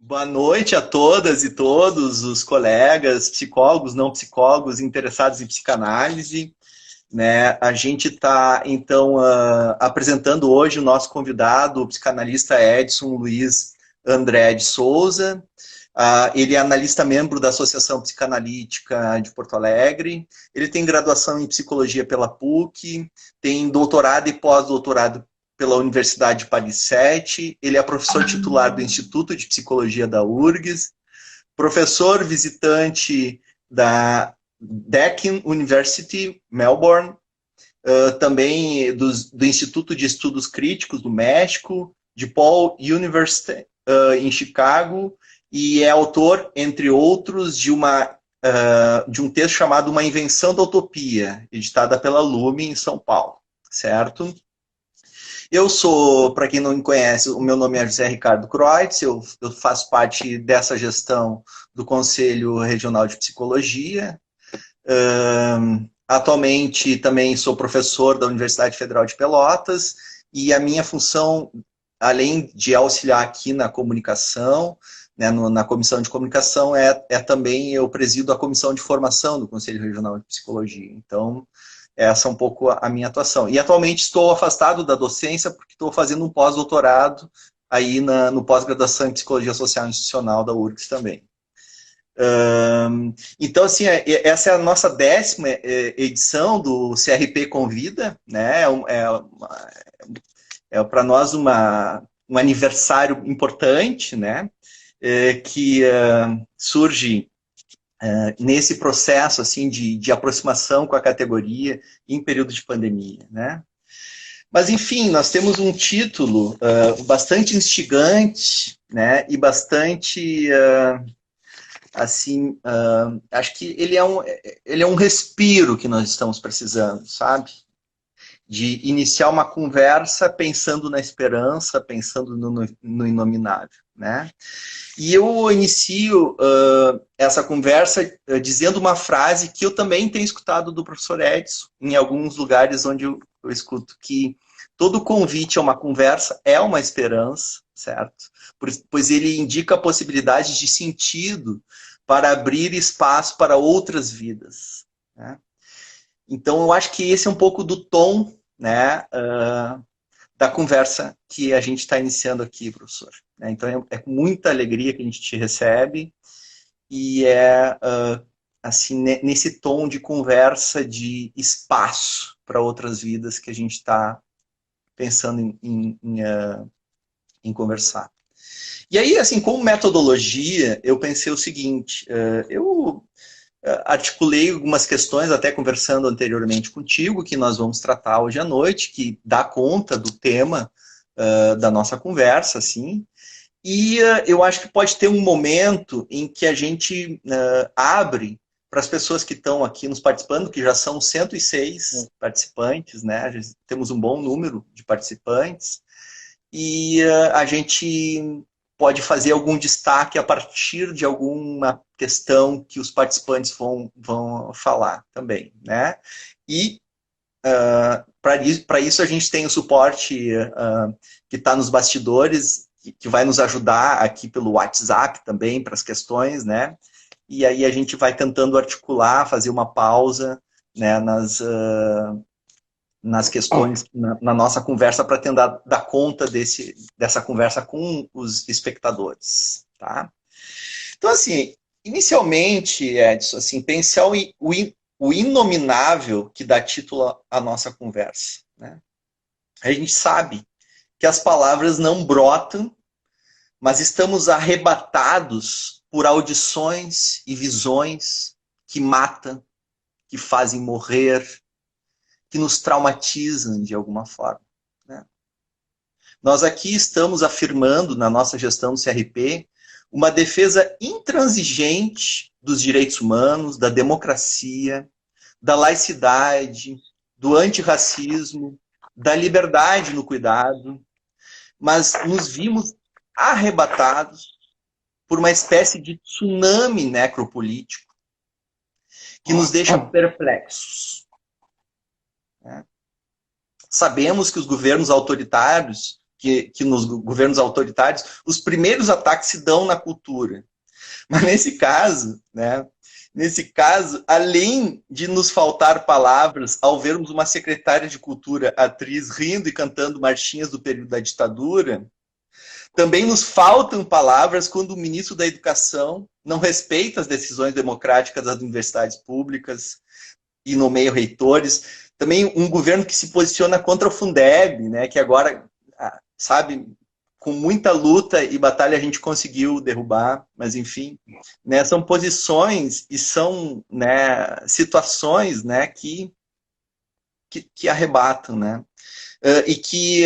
Boa noite a todas e todos os colegas, psicólogos, não psicólogos, interessados em psicanálise, né? A gente está, então, apresentando hoje o nosso convidado, o psicanalista Edson Luiz André de Souza. Ele é analista membro da Associação Psicanalítica de Porto Alegre. Ele tem graduação em psicologia pela PUC, tem doutorado e pós-doutorado pela Universidade de Paris 7. Ele é professor titular do Instituto de Psicologia da URGS, professor visitante da Deakin University, Melbourne, também do Instituto de Estudos Críticos do México, de Paul University, em Chicago, e é autor, entre outros, de um texto chamado Uma Invenção da Utopia, editada pela Lume, em São Paulo, certo? Eu sou, para quem não me conhece, o meu nome é José Ricardo Kreutz, eu faço parte dessa gestão do Conselho Regional de Psicologia. Atualmente também sou professor da Universidade Federal de Pelotas e a minha função, além de auxiliar aqui na comunicação, né, na comissão de comunicação, é também eu presido a comissão de formação do Conselho Regional de Psicologia. Então, essa é um pouco a minha atuação. E atualmente estou afastado da docência porque estou fazendo um pós-doutorado aí no pós-graduação em Psicologia Social Institucional da URGS também. Então, assim, essa é a nossa 10ª edição do CRP Convida, né? É para nós um aniversário importante, né? Que surge nesse processo assim de aproximação com a categoria em período de pandemia, né? Mas, enfim, nós temos um título bastante instigante, né? E bastante... assim, acho que ele é um respiro que nós estamos precisando, sabe? De iniciar uma conversa pensando na esperança, pensando no inominável, né? E eu inicio essa conversa dizendo uma frase que eu também tenho escutado do professor Edson, em alguns lugares onde eu escuto, que todo convite a uma conversa é uma esperança, certo? Pois ele indica a possibilidade de sentido para abrir espaço para outras vidas, né? Então, eu acho que esse é um pouco do tom, né, da conversa que a gente está iniciando aqui, professor. Então, é com muita alegria que a gente te recebe e assim, nesse tom de conversa de espaço para outras vidas que a gente está pensando em conversar. E aí, assim, como metodologia, eu pensei o seguinte, eu articulei algumas questões, até conversando anteriormente contigo, que nós vamos tratar hoje à noite, que dá conta do tema da nossa conversa, assim, e eu acho que pode ter um momento em que a gente abre para as pessoas que estão aqui nos participando, que já são 106 participantes, né? Já temos um bom número de participantes, e a gente pode fazer algum destaque a partir de alguma questão que os participantes vão falar também, né? E para isso a gente tem o suporte que está nos bastidores, que vai nos ajudar aqui pelo WhatsApp também para as questões, né? E aí a gente vai tentando articular, fazer uma pausa, né, nas questões, na nossa conversa, para tentar dar conta dessa conversa com os espectadores, tá? Então, assim, inicialmente, Edson, assim, pensar o inominável que dá título à nossa conversa, né? A gente sabe que as palavras não brotam, mas estamos arrebatados por audições e visões que matam, que fazem morrer, que nos traumatizam de alguma forma, né? Nós aqui estamos afirmando, na nossa gestão do CRP, uma defesa intransigente dos direitos humanos, da democracia, da laicidade, do antirracismo, da liberdade no cuidado, mas nos vimos arrebatados por uma espécie de tsunami necropolítico que nos deixa perplexos, né? Sabemos que os governos autoritários que nos governos autoritários, os primeiros ataques se dão na cultura. Mas nesse caso, né? Nesse caso, além de nos faltar palavras ao vermos uma secretária de cultura, atriz, rindo e cantando marchinhas do período da ditadura, também nos faltam palavras quando o ministro da Educação não respeita as decisões democráticas das universidades públicas e nomeia reitores. Também um governo que se posiciona contra o Fundeb, né, que agora, sabe, com muita luta e batalha a gente conseguiu derrubar, mas enfim, né, são posições e são, né, situações, né, que arrebatam, né, e que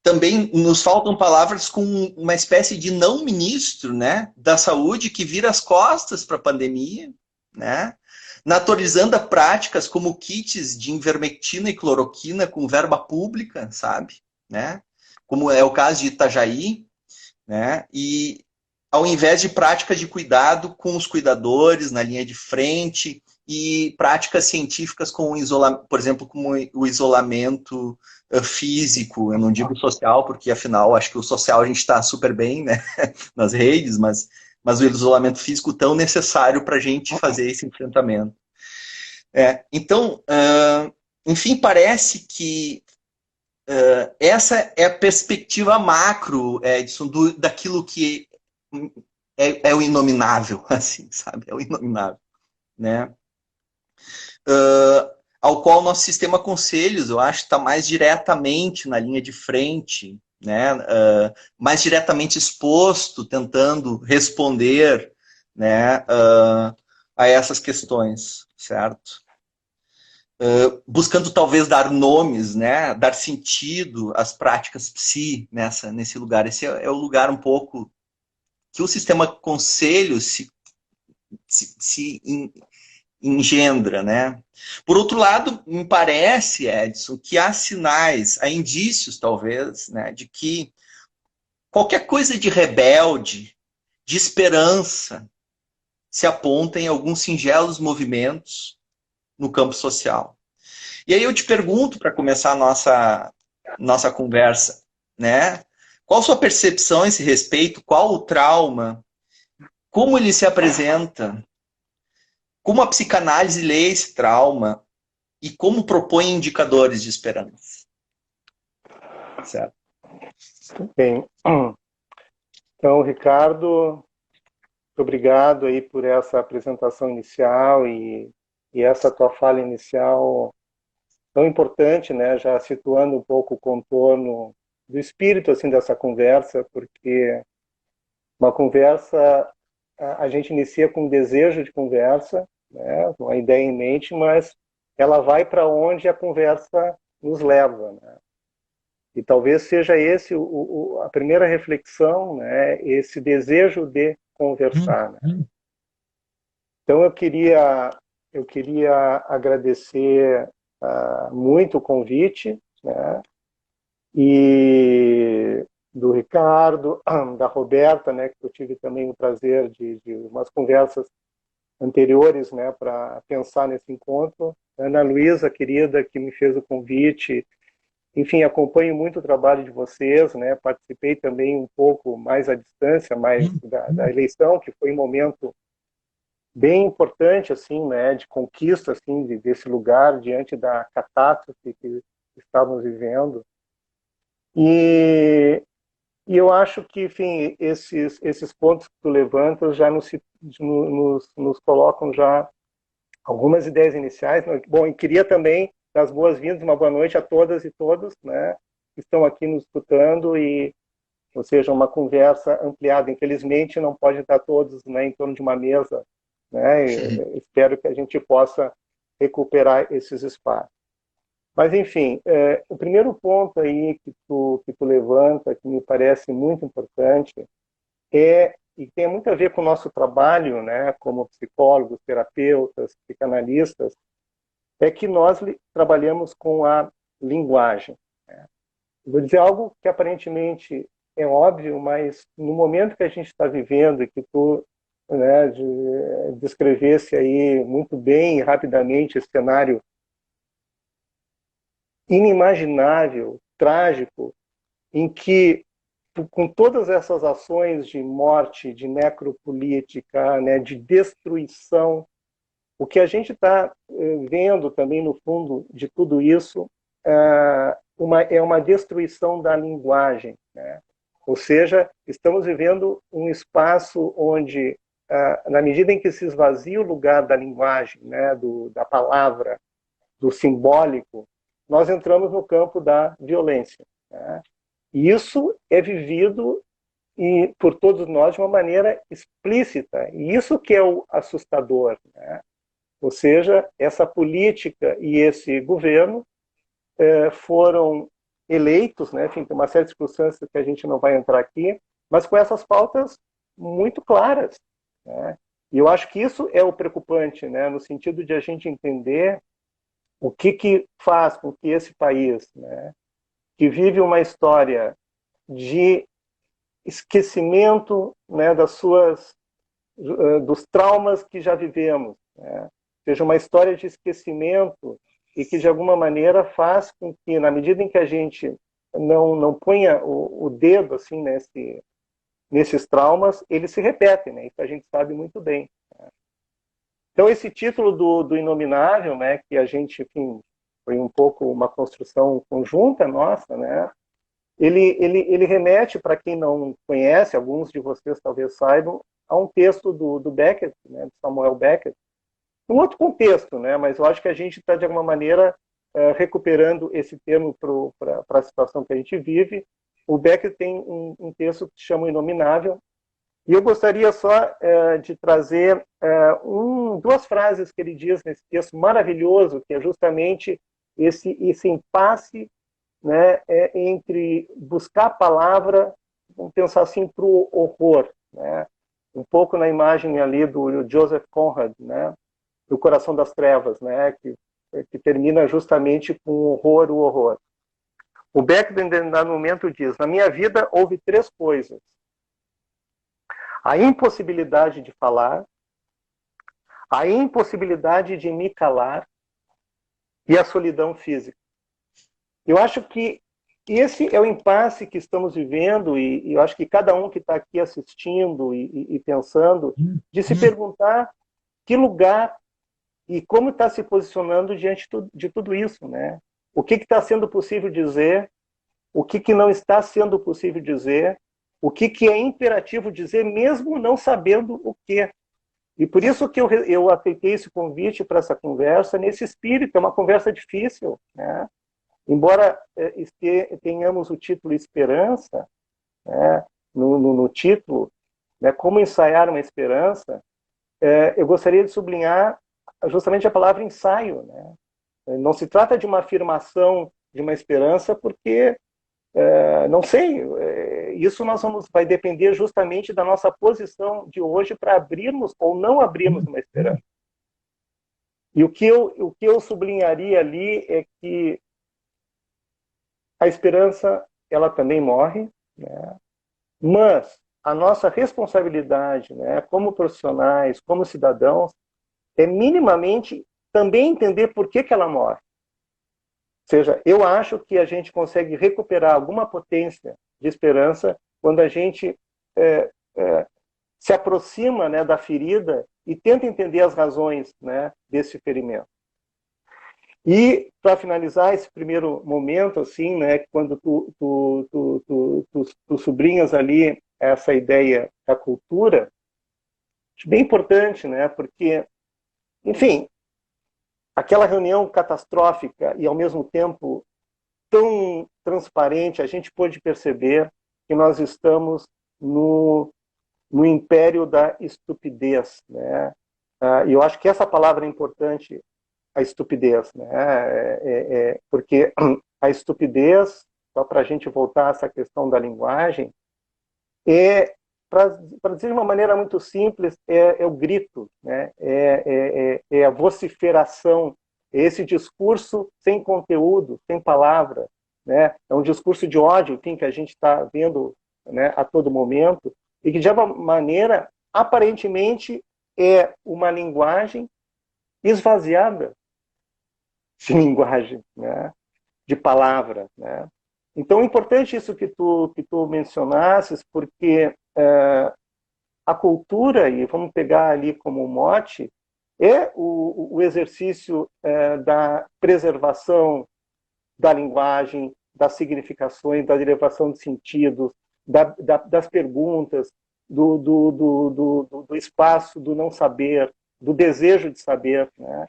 também nos faltam palavras com uma espécie de não ministro, né, da saúde que vira as costas para a pandemia, né, naturalizando práticas como kits de ivermectina e cloroquina com verba pública, sabe, né, como é o caso de Itajaí, né, e ao invés de práticas de cuidado com os cuidadores na linha de frente e práticas científicas com por exemplo, como o isolamento físico, eu não digo social, porque afinal acho que o social a gente está super bem, né, nas redes, mas o isolamento físico tão necessário para a gente fazer esse enfrentamento. Então, enfim, parece que essa é a perspectiva macro, Edson, daquilo que é o inominável, assim, sabe? É o inominável, né? Ao qual o nosso sistema conselhos, eu acho, está mais diretamente na linha de frente, né? Mais diretamente exposto, tentando responder, né? A essas questões, certo? Buscando talvez dar nomes, né? Dar sentido às práticas psi nesse lugar. Esse é o lugar um pouco que o sistema conselho se engendra, né? Por outro lado, me parece, Edson, que há sinais, há indícios, talvez, né, de que qualquer coisa de rebelde, de esperança, se aponta em alguns singelos movimentos no campo social. E aí eu te pergunto, para começar a nossa conversa, né? Qual a sua percepção a esse respeito? Qual o trauma? Como ele se apresenta? Como a psicanálise lê esse trauma? E como propõe indicadores de esperança? Certo. Bem, então, Ricardo, muito obrigado aí por essa apresentação inicial e essa tua fala inicial tão importante, né? Já situando um pouco o contorno do espírito assim dessa conversa, porque uma conversa a gente inicia com um desejo de conversa, né? Uma ideia em mente, mas ela vai para onde a conversa nos leva, né? E talvez seja esse a primeira reflexão, né? Esse desejo de conversar, né? Então eu queria agradecer muito o convite, né? E do Ricardo, da Roberta, né? Que eu tive também o prazer de umas conversas anteriores, né? Para pensar nesse encontro. Ana Luísa, querida, que me fez o convite. Enfim, acompanho muito o trabalho de vocês, né? Participei também um pouco mais à distância, mais da eleição, que foi um momento bem importante, assim, né? De conquista, assim, desse lugar diante da catástrofe que estávamos vivendo. E eu acho que, enfim, esses pontos que tu levantas já nos colocam já algumas ideias iniciais. Bom, e queria também dar as boas-vindas, uma boa noite a todas e todos, né, que estão aqui nos escutando, ou seja, uma conversa ampliada. Infelizmente, não pode estar todos, né, em torno de uma mesa, né, espero que a gente possa recuperar esses espaços. Mas, enfim, o primeiro ponto aí que tu levanta, que me parece muito importante, e tem muito a ver com o nosso trabalho, né, como psicólogos, terapeutas, psicanalistas, é que nós trabalhamos com a linguagem, né? Vou dizer algo que aparentemente é óbvio, mas no momento que a gente está vivendo, e que tu, né, descrevesse aí muito bem e rapidamente esse cenário inimaginável, trágico, em que, com todas essas ações de morte, de necropolítica, né, de destruição, o que a gente está vendo também no fundo de tudo isso é uma destruição da linguagem, né? Ou seja, estamos vivendo um espaço onde, na medida em que se esvazia o lugar da linguagem, né, da palavra, do simbólico, nós entramos no campo da violência, né? E isso é vivido por todos nós de uma maneira explícita. E isso que é o assustador, né? Ou seja, essa política e esse governo foram eleitos, né? Enfim, tem uma série de circunstâncias que a gente não vai entrar aqui, mas com essas pautas muito claras, né? E eu acho que isso é o preocupante, né? No sentido de a gente entender o que faz com que esse país, né, que vive uma história de esquecimento, né, dos traumas que já vivemos, né, seja uma história de esquecimento e que de alguma maneira faz com que, na medida em que a gente não ponha o dedo assim nesses traumas, eles se repetem, né? Isso a gente sabe muito bem. Então esse título do Inominável, né, que a gente, enfim, foi um pouco uma construção conjunta nossa, né? Ele remete, para quem não conhece, alguns de vocês talvez saibam, a um texto do Beckett, né, de Samuel Beckett, um outro contexto, né, mas eu acho que a gente está, de alguma maneira, recuperando esse termo para a situação que a gente vive. O Beckett tem um texto que se chama o Inominável, e eu gostaria só de trazer duas frases que ele diz nesse texto maravilhoso, que é justamente esse impasse, né, entre buscar a palavra, vamos pensar assim, para o horror, né? Um pouco na imagem ali do Joseph Conrad, né, do Coração das Trevas, né, que termina justamente com o horror. O Beck, em dado momento, diz: na minha vida houve três coisas: a impossibilidade de falar, a impossibilidade de me calar e a solidão física. Eu acho que esse é o impasse que estamos vivendo, e eu acho que cada um que está aqui assistindo e pensando, de se perguntar que lugar e como está se posicionando diante de tudo isso, né? O que está sendo possível dizer, o que não está sendo possível dizer, o que é imperativo dizer, mesmo não sabendo o que. E por isso que eu aceitei esse convite para essa conversa, nesse espírito. É uma conversa difícil, né? Embora tenhamos o título Esperança, né, no título, né, como ensaiar uma esperança, eu gostaria de sublinhar justamente a palavra ensaio, né? Não se trata de uma afirmação de uma esperança, porque, não sei, isso vai depender justamente da nossa posição de hoje para abrirmos ou não abrirmos uma esperança. E o que eu sublinharia ali é que a esperança, ela também morre, né? Mas a nossa responsabilidade, né, como profissionais, como cidadãos, é minimamente também entender por que ela morre. Ou seja, eu acho que a gente consegue recuperar alguma potência de esperança quando a gente se aproxima, né, da ferida e tenta entender as razões, né, desse ferimento. E, para finalizar esse primeiro momento, assim, né, quando tu sublinhas ali essa ideia da cultura, acho bem importante, né, porque, enfim, aquela reunião catastrófica e, ao mesmo tempo, tão transparente, a gente pôde perceber que nós estamos no império da estupidez, né? E eu acho que essa palavra é importante, a estupidez, né? Porque a estupidez, só para a gente voltar a essa questão da linguagem, para dizer de uma maneira muito simples, é o grito, né? É a vociferação, é esse discurso sem conteúdo, sem palavra, né? É um discurso de ódio, enfim, que a gente está vendo, né, a todo momento, e que de alguma maneira, aparentemente, é uma linguagem esvaziada de linguagem, né? De palavra, né? Então, é importante isso que tu mencionasses, porque a cultura, e vamos pegar ali como mote, é o exercício da preservação da linguagem, das significações, da derivação de sentidos, das perguntas, do espaço do não saber, do desejo de saber, né?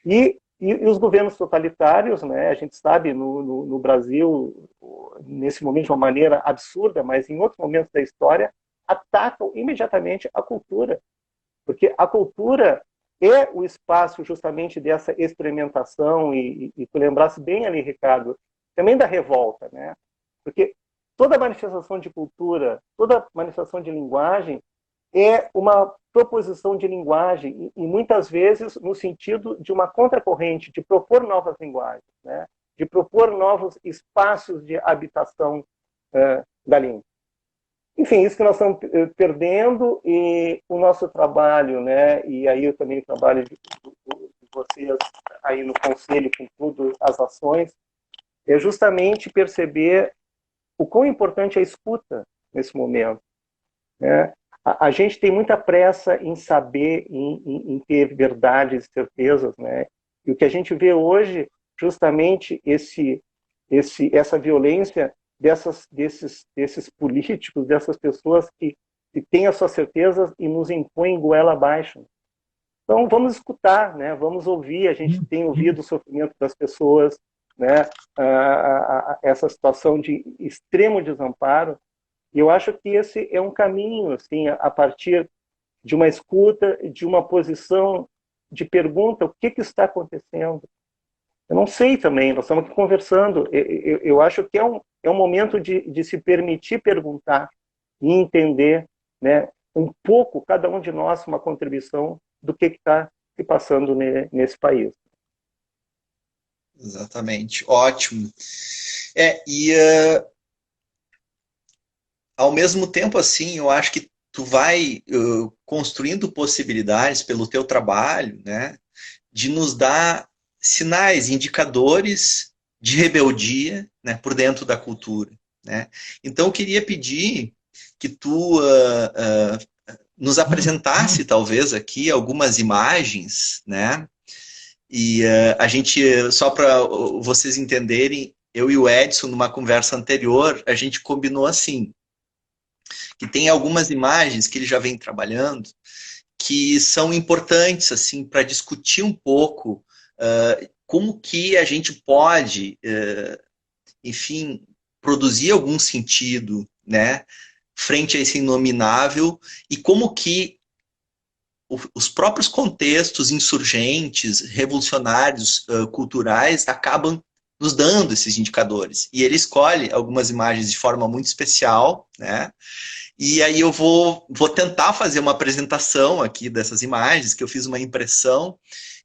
E os governos totalitários, né, a gente sabe no Brasil, nesse momento de uma maneira absurda, mas em outros momentos da história, atacam imediatamente a cultura. Porque a cultura é o espaço justamente dessa experimentação, e tu lembrasse bem ali, Ricardo, também da revolta, né? Porque toda manifestação de cultura, toda manifestação de linguagem é uma proposição de linguagem, e muitas vezes no sentido de uma contracorrente, de propor novas linguagens, né? De propor novos espaços de habitação da língua. Enfim, isso que nós estamos perdendo, e o nosso trabalho, né? E aí eu também trabalho de vocês aí no conselho com tudo, as ações, é justamente perceber o quão importante é a escuta nesse momento, né? A gente tem muita pressa em saber, em ter verdades e certezas, né? E o que a gente vê hoje, justamente essa violência desses políticos, dessas pessoas que têm as suas certezas e nos impõem goela abaixo. Então, vamos escutar, né? Vamos ouvir. A gente tem ouvido o sofrimento das pessoas, né? Essa situação de extremo desamparo. E eu acho que esse é um caminho, assim, a partir de uma escuta, de uma posição de pergunta: o que está acontecendo? Eu não sei também, nós estamos aqui conversando. Eu acho que é um momento de se permitir perguntar e entender, né, um pouco, cada um de nós, uma contribuição do que está se passando nesse país. Exatamente, ótimo. E ao mesmo tempo, assim, eu acho que tu vai construindo possibilidades pelo teu trabalho, né, de nos dar sinais, indicadores de rebeldia, né, por dentro da cultura, né? Então, eu queria pedir que tu nos apresentasse, talvez, aqui algumas imagens, né? E a gente, só para vocês entenderem, eu e o Edson, numa conversa anterior, a gente combinou assim, que tem algumas imagens que ele já vem trabalhando que são importantes assim para discutir um pouco como que a gente pode, enfim, produzir algum sentido, né, frente a esse inominável, e como que os próprios contextos insurgentes, revolucionários, culturais, acabam nos dando esses indicadores. E ele escolhe algumas imagens de forma muito especial, né? E aí eu vou tentar fazer uma apresentação aqui dessas imagens, que eu fiz uma impressão,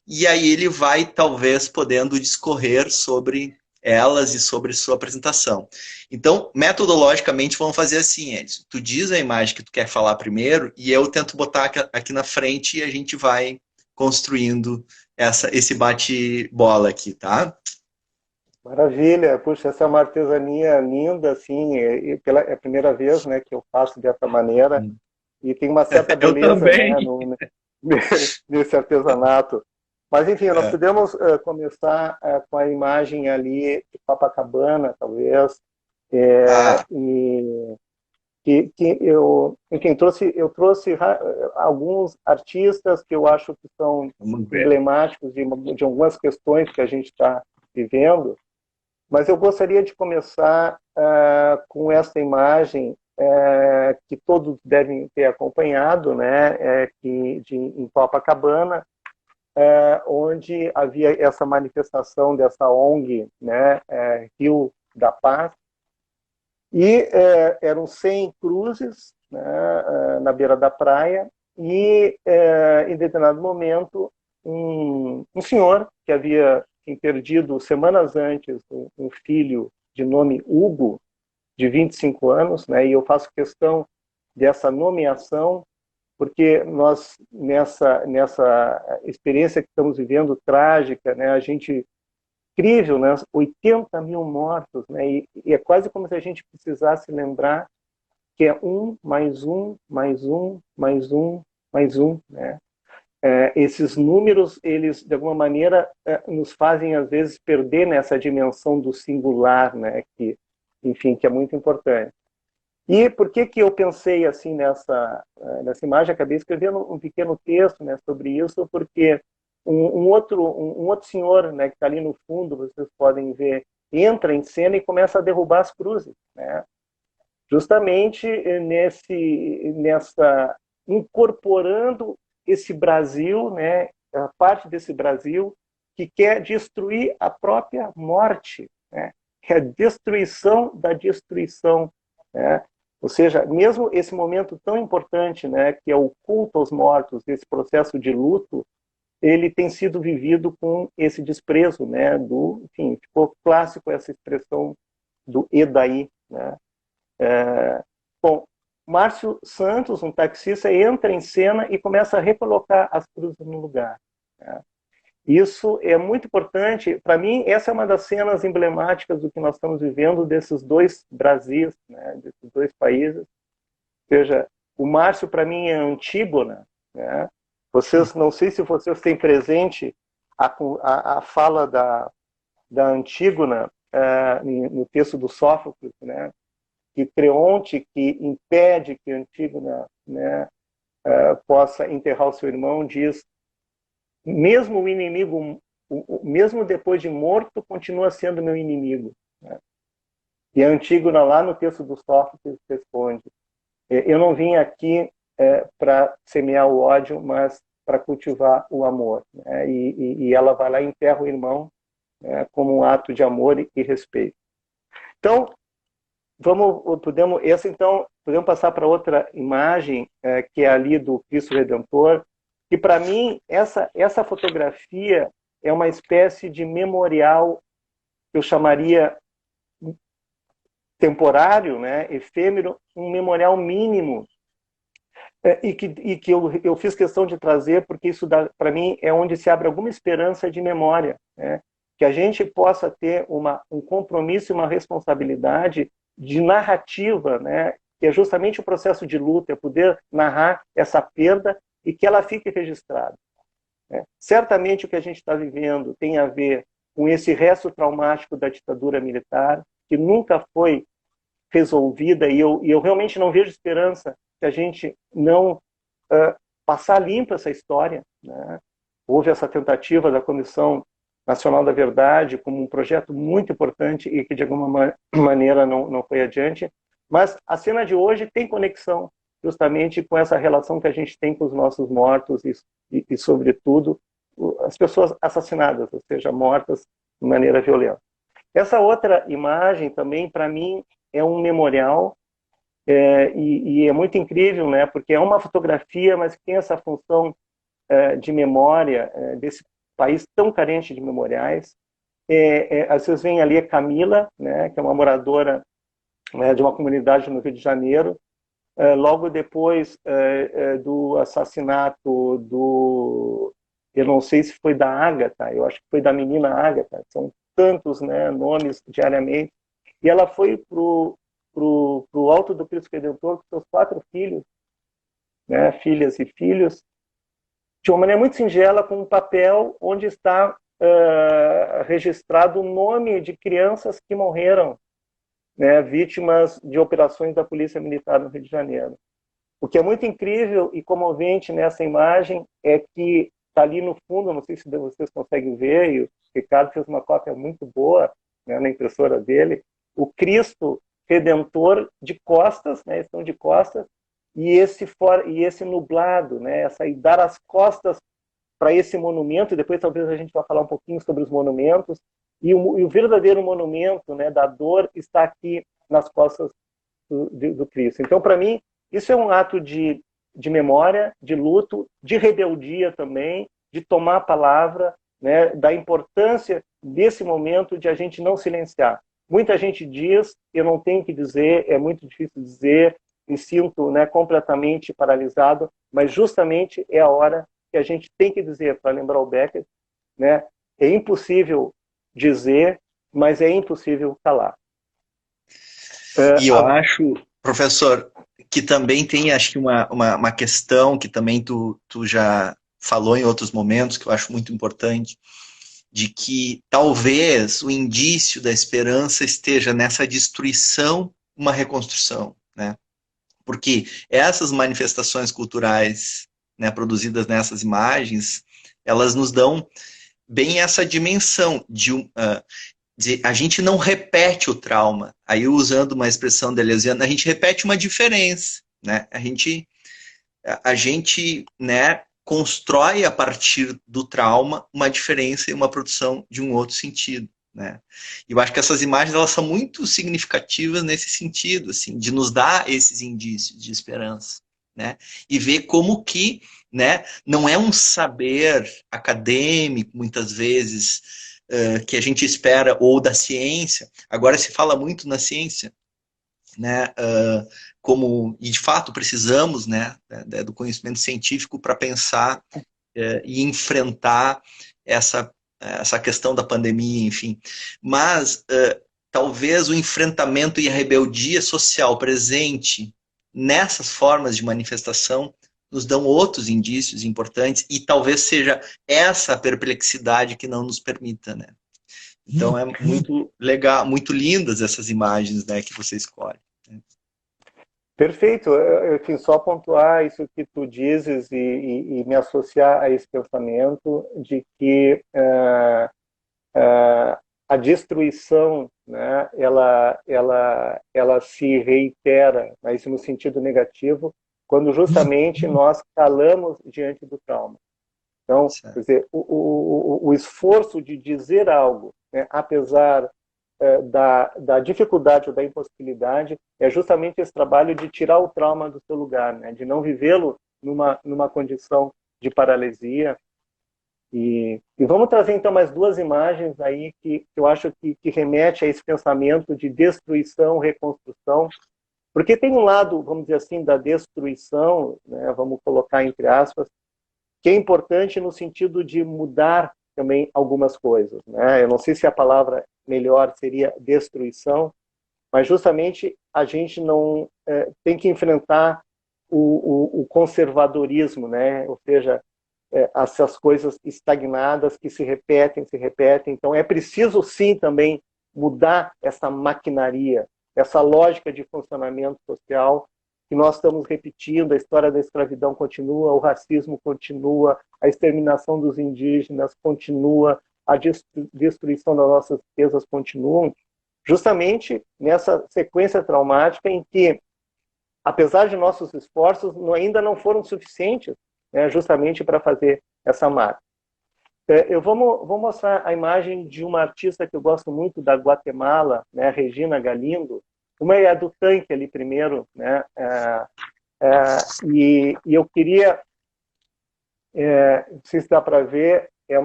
e aí ele vai talvez podendo discorrer sobre elas e sobre sua apresentação. Então, metodologicamente, vamos fazer assim, Edson. Tu diz a imagem que tu quer falar primeiro, e eu tento botar aqui na frente, e a gente vai construindo esse bate-bola aqui, tá? Maravilha, puxa, essa é uma artesania linda, assim, é a primeira vez, né, que eu faço dessa maneira, e tem uma certa Eu beleza, também. né, nesse artesanato. Mas, enfim, nós podemos começar com a imagem ali de Copacabana, talvez, e que eu, enfim, eu trouxe alguns artistas que eu acho que são emblemáticos de algumas questões que a gente está vivendo. Mas eu gostaria de começar com essa imagem que todos devem ter acompanhado, né, em Copacabana, onde havia essa manifestação dessa ONG, né, Rio da Paz, e eram 100 cruzes, né, na beira da praia, e em determinado momento um senhor que havia perdido semanas antes um filho de nome Hugo, de 25 anos, né, e eu faço questão dessa nomeação, porque nós, nessa experiência que estamos vivendo, trágica, né, a gente incrível, né? 80 mil mortos, né? E é quase como se a gente precisasse lembrar que é um, mais um, mais um, mais um, mais um, né? Esses números, eles, de alguma maneira, nos fazem, às vezes, perder nessa dimensão do singular, né? Que, enfim, que é muito importante. E por que que eu pensei assim nessa imagem? Acabei escrevendo um pequeno texto, né, sobre isso, porque um outro senhor, né, que está ali no fundo, vocês podem ver, entra em cena e começa a derrubar as cruzes, né? Justamente nessa incorporando esse Brasil, né, a parte desse Brasil que quer destruir a própria morte, né? Que é a destruição da destruição, né? Ou seja, mesmo esse momento tão importante, né, que é o culto aos mortos, esse processo de luto, ele tem sido vivido com esse desprezo, né, enfim, ficou clássico essa expressão do e daí, né? Bom, Márcio Santos, um taxista, entra em cena e começa a recolocar as cruzes no lugar, né? Isso é muito importante. Para mim, essa é uma das cenas emblemáticas do que nós estamos vivendo desses dois Brasis, né, desses dois países. Ou seja, o Márcio, para mim, é Antígona, né? Vocês, não sei se vocês têm presente a fala da Antígona no texto do Sófocles, né? Que Creonte, que impede que Antígona, né, possa enterrar o seu irmão, diz: mesmo o inimigo, mesmo depois de morto, continua sendo meu inimigo, né? E a Antígona, lá no texto do Sófocles, responde: eu não vim aqui para semear o ódio, mas para cultivar o amor, né? E ela vai lá e enterra o irmão, né, como um ato de amor e respeito. Então, podemos passar para outra imagem, que é ali do Cristo Redentor, que para mim essa fotografia é uma espécie de memorial que eu chamaria temporário, né, efêmero, um memorial mínimo, e que eu fiz questão de trazer porque isso para mim é onde se abre alguma esperança de memória, né, que a gente possa ter um compromisso e uma responsabilidade de narrativa, né, que é justamente o processo de luta, é poder narrar essa perda e que ela fique registrada, né? Certamente o que a gente está vivendo tem a ver com esse resto traumático da ditadura militar, que nunca foi resolvida, e eu realmente não vejo esperança que a gente não passar limpo essa história, né? Houve essa tentativa da Comissão Nacional da Verdade como um projeto muito importante e que de alguma maneira não foi adiante, mas a cena de hoje tem conexão justamente com essa relação que a gente tem com os nossos mortos e sobretudo, as pessoas assassinadas, ou seja, mortas de maneira violenta. Essa outra imagem também, para mim, é um memorial, e é muito incrível, né, porque é uma fotografia, mas que tem essa função de memória desse país tão carente de memoriais. Vocês veem ali a Camila, né, que é uma moradora de uma comunidade no Rio de Janeiro, logo depois do assassinato eu não sei se foi da Ágata, eu acho que foi da menina Ágata, são tantos, né, nomes diariamente, e ela foi pro Alto do Cristo Redentor com seus 4 filhos, né, filhas e filhos, de uma maneira muito singela, com um papel onde está registrado o nome de crianças que morreram, né, vítimas de operações da Polícia Militar no Rio de Janeiro. O que é muito incrível e comovente nessa imagem é que está ali no fundo, não sei se vocês conseguem ver, e o Ricardo fez uma cópia muito boa, né, na impressora dele, o Cristo Redentor de costas, né, estão de costas, e esse nublado, né, dar as costas para esse monumento, e depois talvez a gente vá falar um pouquinho sobre os monumentos, e o verdadeiro monumento, né, da dor está aqui nas costas do Cristo. Então, para mim, isso é um ato de memória, de luto, de rebeldia também, de tomar a palavra, né, da importância desse momento de a gente não silenciar. Muita gente diz, eu não tenho que dizer, é muito difícil dizer, me sinto, né, completamente paralisado, mas justamente é a hora que a gente tem que dizer, para lembrar o Beckett, né, é impossível dizer, mas é impossível calar. E eu acho, professor, que também tem, acho que uma questão que também tu já falou em outros momentos, que eu acho muito importante, de que talvez o indício da esperança esteja nessa destruição, uma reconstrução, né? Porque essas manifestações culturais, né, produzidas nessas imagens, elas nos dão bem essa dimensão de a gente não repete o trauma. Aí, usando uma expressão deleuziana, a gente repete uma diferença, né? A gente, né, constrói a partir do trauma uma diferença e uma produção de um outro sentido, né? E eu acho que essas imagens elas são muito significativas nesse sentido, assim, de nos dar esses indícios de esperança, né? E ver como que, né, não é um saber acadêmico muitas vezes que a gente espera ou da ciência. Agora se fala muito na ciência, né, como, e de fato precisamos, né, do conhecimento científico para pensar e enfrentar essa questão da pandemia, enfim. Mas talvez o enfrentamento e a rebeldia social presente nessas formas de manifestação nos dão outros indícios importantes e talvez seja essa perplexidade que não nos permita, né? Então é muito legal, muito lindas essas imagens, né, que você escolhe. Perfeito. Enfim, só pontuar isso que tu dizes e me associar a esse pensamento de que a destruição, né, ela se reitera, né, isso no sentido negativo, quando justamente nós calamos diante do trauma. Então, quer dizer, o esforço de dizer algo, né, apesar da dificuldade ou da impossibilidade, é justamente esse trabalho de tirar o trauma do seu lugar, né, de não vivê-lo numa condição de paralisia. E vamos trazer então mais duas imagens aí que eu acho que remete a esse pensamento de destruição, reconstrução, porque tem um lado, vamos dizer assim, da destruição, né, vamos colocar entre aspas, que é importante no sentido de mudar também algumas coisas, né? Eu não sei se a palavra melhor seria destruição, mas justamente a gente não tem que enfrentar o conservadorismo, né? Ou seja, essas coisas estagnadas que se repetem, se repetem. Então é preciso sim também mudar essa maquinaria, essa lógica de funcionamento social que nós estamos repetindo. A história da escravidão continua, o racismo continua, a exterminação dos indígenas continua, a destruição das nossas riquezas continua, justamente nessa sequência traumática em que, apesar de nossos esforços, ainda não foram suficientes, né, justamente para fazer essa marca. Eu vou mostrar a imagem de uma artista que eu gosto muito da Guatemala, né, Regina Galindo. Uma é a do tanque ali primeiro, né, e eu queria, não sei se dá para ver, é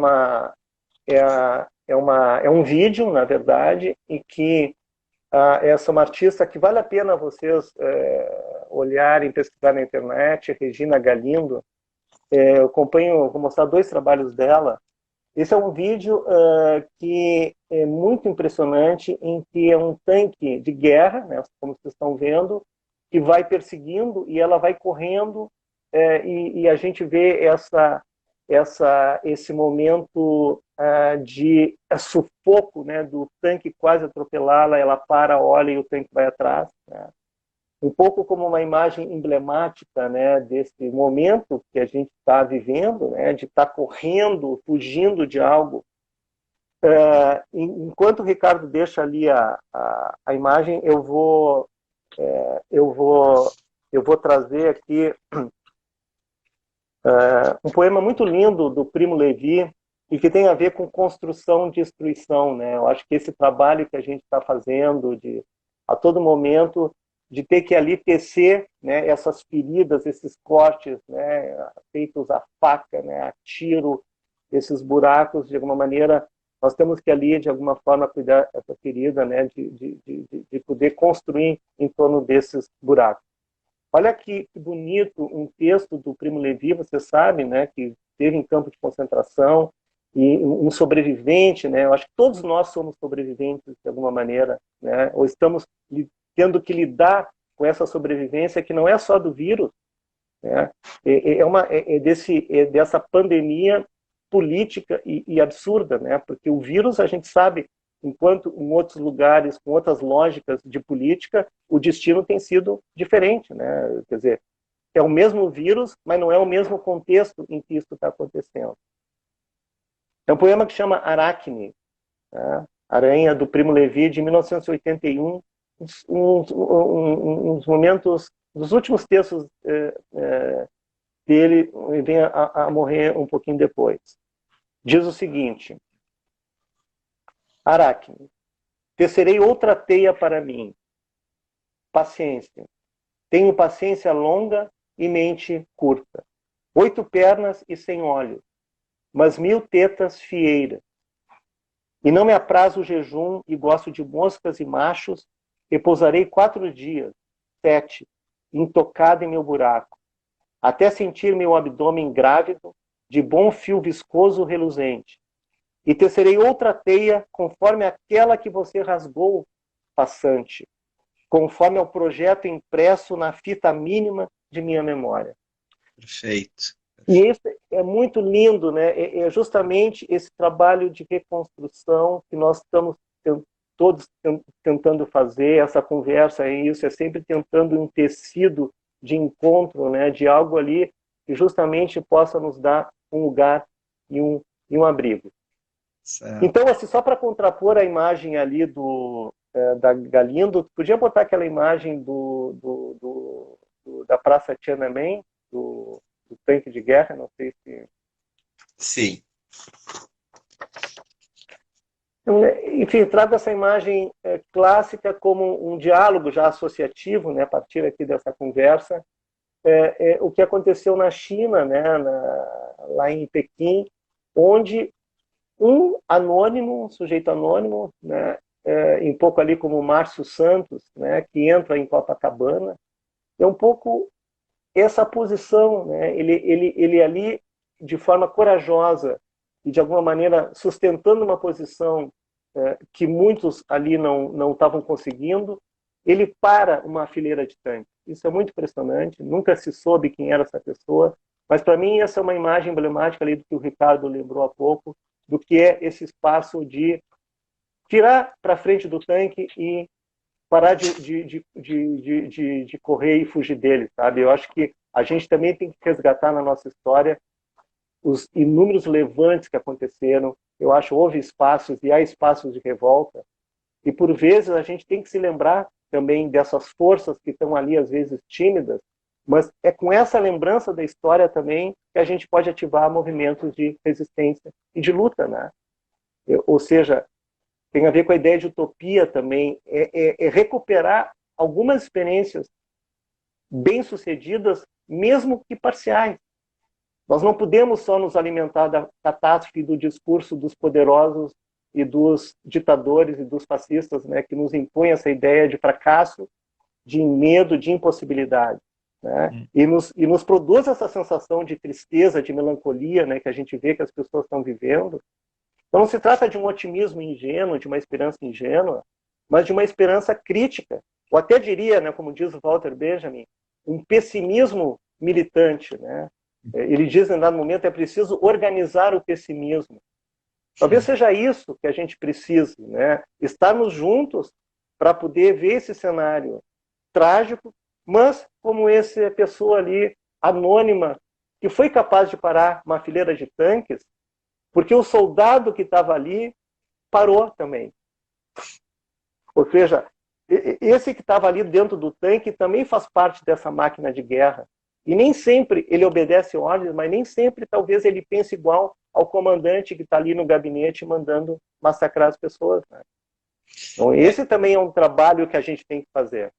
um vídeo, na verdade, em que essa é uma artista que vale a pena vocês olharem, pesquisar na internet, Regina Galindo. Eu acompanho, vou mostrar dois trabalhos dela. Esse é um vídeo que é muito impressionante, em que é um tanque de guerra, né, como vocês estão vendo, que vai perseguindo e ela vai correndo e a gente vê esse momento de sufoco, né, do tanque quase atropelá-la, ela para, olha e o tanque vai atrás, né? Um pouco como uma imagem emblemática, né, desse momento que a gente está vivendo, né, de estar correndo, fugindo de algo. Enquanto o Ricardo deixa ali a imagem, eu vou trazer aqui um poema muito lindo do Primo Levi e que tem a ver com construção e destruição, né? Eu acho que esse trabalho que a gente está fazendo a todo momento de ter que ali tecer, né, essas feridas, esses cortes, né, feitos a faca, né, a tiro, esses buracos, de alguma maneira, nós temos que ali, de alguma forma, cuidar dessa ferida, né, de poder construir em torno desses buracos. Olha que bonito um texto do Primo Levi, você sabe, né, que esteve em campo de concentração, e um sobrevivente, né? Eu acho que todos nós somos sobreviventes de alguma maneira, né? Ou estamos tendo que lidar com essa sobrevivência que não é só do vírus, né? Dessa pandemia política e absurda, né? Porque o vírus, a gente sabe, enquanto em outros lugares, com outras lógicas de política, o destino tem sido diferente, né? Quer dizer, é o mesmo vírus, mas não é o mesmo contexto em que isso está acontecendo. É um poema que chama Aracne, né? Aranha, do Primo Levi, de 1981, uns momentos, dos últimos textos dele, vem a morrer um pouquinho depois. Diz o seguinte: Aracne, tecerei outra teia para mim. Paciência. Tenho paciência longa e mente curta. 8 pernas e 100 olhos, mas 1000 tetas fieiras. E não me apraz o jejum e gosto de moscas e machos, repousarei 4 dias, 7, intocado em meu buraco, até sentir meu abdômen grávido, de bom fio viscoso reluzente. E tecerei outra teia, conforme aquela que você rasgou, passante, conforme ao projeto impresso na fita mínima de minha memória. Perfeito. E isso é muito lindo, né? É justamente esse trabalho de reconstrução que nós estamos todos tentando fazer. Essa conversa é isso, é sempre tentando um tecido de encontro, né? De algo ali que justamente possa nos dar um lugar e um abrigo. Certo. Então, assim, só para contrapor a imagem ali da Galindo, podia botar aquela imagem da Praça Tiananmen, do tanque de guerra, não sei se... Sim. Enfim, trago essa imagem clássica como um diálogo já associativo, né, a partir aqui dessa conversa, o que aconteceu na China, né, lá em Pequim, onde um anônimo, um sujeito anônimo, né, um pouco ali como o Márcio Santos, né, que entra em Copacabana, é um pouco essa posição, né? Ele ali, de forma corajosa e de alguma maneira sustentando uma posição que muitos ali não estavam conseguindo, ele para uma fileira de tanques. Isso é muito impressionante, nunca se soube quem era essa pessoa, mas para mim essa é uma imagem emblemática ali do que o Ricardo lembrou há pouco, do que é esse espaço de tirar para frente do tanque e parar de correr e fugir dele, sabe? Eu acho que a gente também tem que resgatar na nossa história os inúmeros levantes que aconteceram. Eu acho que houve espaços e há espaços de revolta. E, por vezes, a gente tem que se lembrar também dessas forças que estão ali, às vezes, tímidas, mas é com essa lembrança da história também que a gente pode ativar movimentos de resistência e de luta, né? Ou seja, tem a ver com a ideia de utopia também, é recuperar algumas experiências bem-sucedidas, mesmo que parciais. Nós não podemos só nos alimentar da catástrofe do discurso dos poderosos e dos ditadores e dos fascistas, né, que nos impõem essa ideia de fracasso, de medo, de impossibilidade. Né? E nos produz essa sensação de tristeza, de melancolia, né, que a gente vê que as pessoas estão vivendo. Então não se trata de um otimismo ingênuo, de uma esperança ingênua, mas de uma esperança crítica, ou até diria, né, como diz o Walter Benjamin, um pessimismo militante. Né? Ele diz, em dado momento, é preciso organizar o pessimismo. Talvez seja isso que a gente precise, né? Estarmos juntos para poder ver esse cenário trágico, mas como essa pessoa ali, anônima, que foi capaz de parar uma fileira de tanques, porque o soldado que estava ali parou também. Ou seja, esse que estava ali dentro do tanque também faz parte dessa máquina de guerra. E nem sempre ele obedece ordens, mas nem sempre talvez ele pense igual ao comandante que está ali no gabinete mandando massacrar as pessoas. Né? Então esse também é um trabalho que a gente tem que fazer.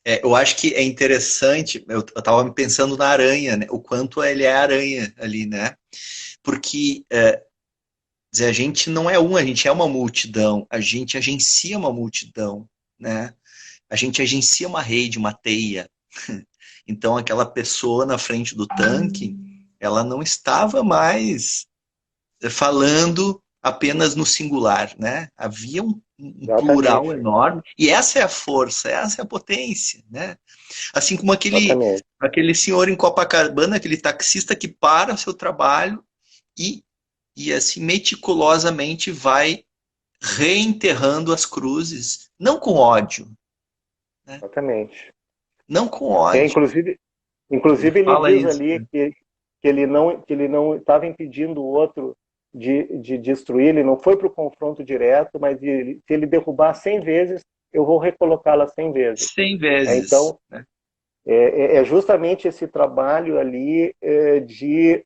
Eu acho que é interessante, eu estava pensando na aranha, né? O quanto ele é aranha ali, né? Porque dizer, a gente não é a gente é uma multidão, a gente agencia uma multidão, né? A gente agencia uma rede, uma teia. Então aquela pessoa na frente do tanque, ela não estava mais falando apenas no singular, né? Havia um plural Exatamente. enorme, e essa é a força, essa é a potência, né? Assim como Exatamente. aquele senhor em Copacabana, aquele taxista que para o seu trabalho e, e assim meticulosamente vai reenterrando as cruzes, não com ódio, né? Exatamente. Não com É, ódio. Ele inclusive ele fala diz isso, ali né? que ele não estava impedindo o outro de destruir, ele não foi para o confronto direto, mas se ele derrubar 100 vezes, eu vou recolocá-la 100 vezes. 100 É, vezes, então, né? é justamente esse trabalho ali de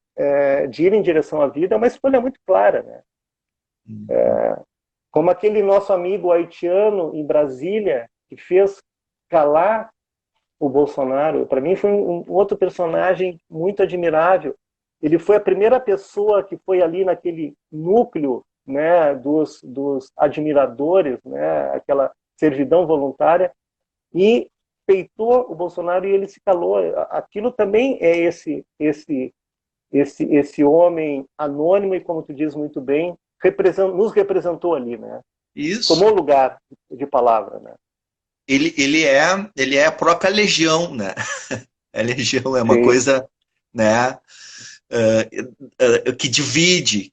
ir em direção à vida, é uma escolha muito clara, né? Uhum. Como aquele nosso amigo haitiano em Brasília, que fez calar o Bolsonaro, para mim foi um outro personagem muito admirável. Ele foi a primeira pessoa que foi ali naquele núcleo, né, dos admiradores, né, aquela servidão voluntária, e peitou o Bolsonaro e ele se calou. Aquilo também é esse homem anônimo e, como tu diz muito bem, nos representou ali, né? Tomou Isso. lugar de palavra, né? Ele é a própria legião, né? A legião é uma Sim, coisa, né, que divide,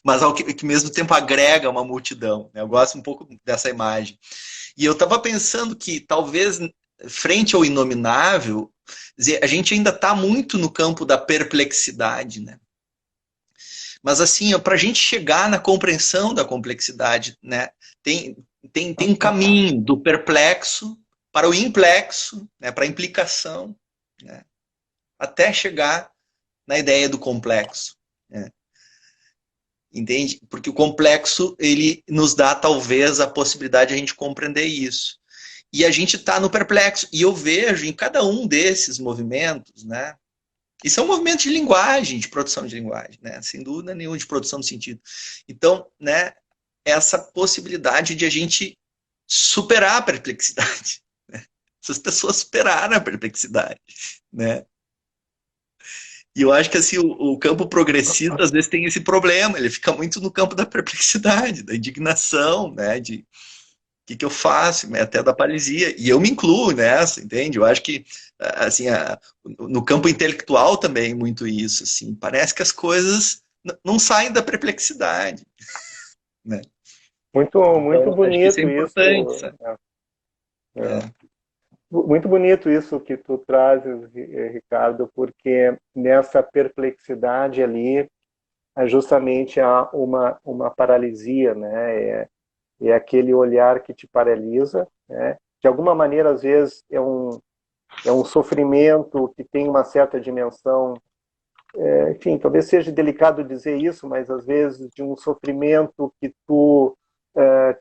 mas ao que mesmo tempo agrega uma multidão. Né? Eu gosto um pouco dessa imagem. E eu estava pensando que talvez frente ao inominável, a gente ainda está muito no campo da perplexidade, né? Mas assim, para a gente chegar na compreensão da complexidade, né, tem, tem um caminho do perplexo para o implexo, né, para a implicação, né, até chegar na ideia do complexo. Né, entende? Porque o complexo ele nos dá talvez a possibilidade de a gente compreender isso. E a gente está no perplexo. E eu vejo em cada um desses movimentos, né, e são movimentos de linguagem, de produção de linguagem, né? Sem dúvida nenhuma, de produção de sentido. Então, né, essa possibilidade de a gente superar a perplexidade. Né? Essas pessoas superaram a perplexidade, né? E eu acho que assim, o campo progressista às vezes tem esse problema, ele fica muito no campo da perplexidade, da indignação, né? De que eu faço, né? Até da paralisia. E eu me incluo nessa, entende? Eu acho que assim, no campo intelectual também muito isso, assim, parece que as coisas não saem da perplexidade, né? muito Então, acho que isso é bonito importante, isso. sabe? É. É. Muito bonito isso que tu trazes, Ricardo, porque nessa perplexidade ali justamente há uma paralisia, né? É aquele olhar que te paralisa, né? De alguma maneira, às vezes, é um sofrimento que tem uma certa dimensão, enfim, talvez seja delicado dizer isso, mas às vezes de um sofrimento que tu